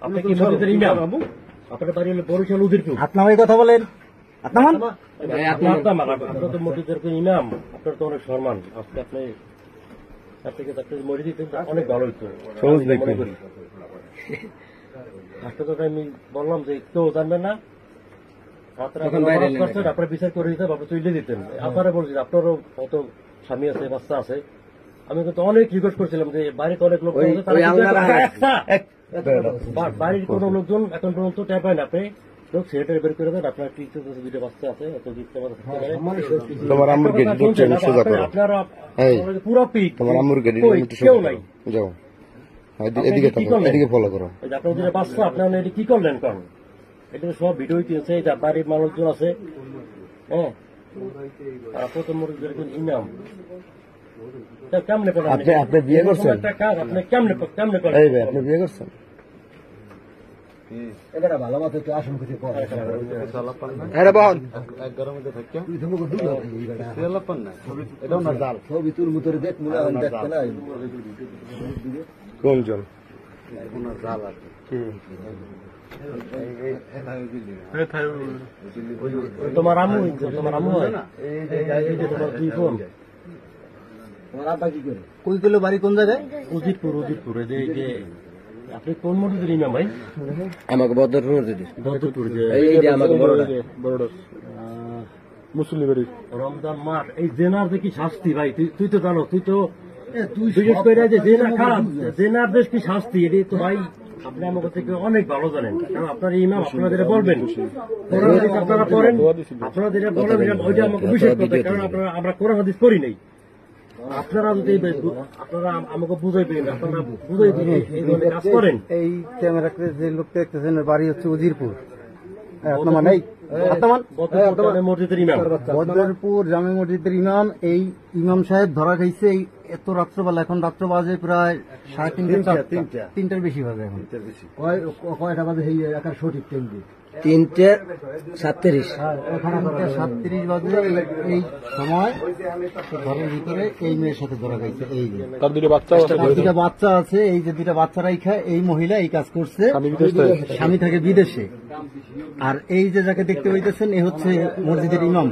আপনি কি মসজিদের ইমাম? আপনার বাড়ি হলো বরিশাল উজিরপুর। আপনার কথা বলেন। আপনার তো মসজিদের ইমাম, আপনার তো অনেক সম্মান। আজকে আপনি মসজিদ অনেক ভালো হইতো। আজকে তো আমি বললাম যে কেউ জানবেন না, আপনার বিচার করে দিতেন, আপনি তুলে দিতেন। আপনারা বলছেন আপনারও হয়তো স্বামী আছে, বাচ্চা আছে। আমি কিন্তু অনেক রিকোয়েস্ট করছিলাম যে বাড়িতে অনেক লোক বাড়ির কোন লোকজন এখন পর্যন্ত ট্যাপ পায় না। আপনি লোক সেক্রেটারি বের করে দেন, আপনার দুটো বাচ্চা আছে, আপনারা পুরো পিক কেউ নাই। আপনার বাচ্চা আপনার এটা কি করলেন? কারণ এটা সব ভিডিও দিয়েছে, বাড়ির মানুষজন আছে। হ্যাঁ, প্রথম ইমাম কেমনে করেন? আপনি বিয়ে করছেন? আপনি কেমনে আপনি বিয়ে করছেন? ভালো মতো একটু আসন কিছু ছবি তুল মুতরে দেখ মনে দেখতে না কোন জন জাল আছে। তোমার আম্মু হয় না? তোমার দুই ফোন। তোমার আব্বা কি করে? কই গেল বাড়ি কোন জায়গায়? উজিরপুর। আপনি কোন মসজিদের ইমাম ভাই? আমাকে বদরপুর মুসলিম বাড়ি রমজান মাঠ। এই জেনার যে কি শাস্তি ভাই, তুই তো জানো, তুই তো বিশেষ করে যে জেনা খারাপ, জেনার দেশ কি শাস্তি, এটি তো ভাই আপনি আমাকে থেকে অনেক ভালো জানেন। কারণ আপনার ইমাম আপনারা যেটা বলবেন, আপনারা পড়েন, আপনারা যেটা বলেন ওইটা আমাকে বিশেষ করতে। কারণ আমরা কোরআন হাদিস পড়ি নাই। আপনারা যদি আপনারা আমাকে বুঝাইবেন, আপনারা বুঝাইবেন এই ধরনের কাজ করেন। এই ক্যামেরাতে যে লোকটা দেখতেছেন বাড়ি হচ্ছে উজিরপুর, মসজিদের ইমাম, বদরপুর জামে মসজিদের ইমাম। এই ইমাম সাহেব ধরা খাইছে এই এত রাত্রবেলা। এখন রাত্র বাজে প্রায় 3:30 বেশি বাজে। এখন কয়টা বাজে? সঠিক টাইম 3:37 বাজে। এই সময় ঘরের ভিতরে এই মেয়ের সাথে ধরা গেছে। এই যে তার দুটো বাচ্চা আছে, এই যে দুটা বাচ্চা রাইখা এই মহিলা এই কাজ করছে। স্বামী থাকে বিদেশে। আর এই যে যাকে দেখতে পাইতেছেন এ হচ্ছে মসজিদের ইমাম।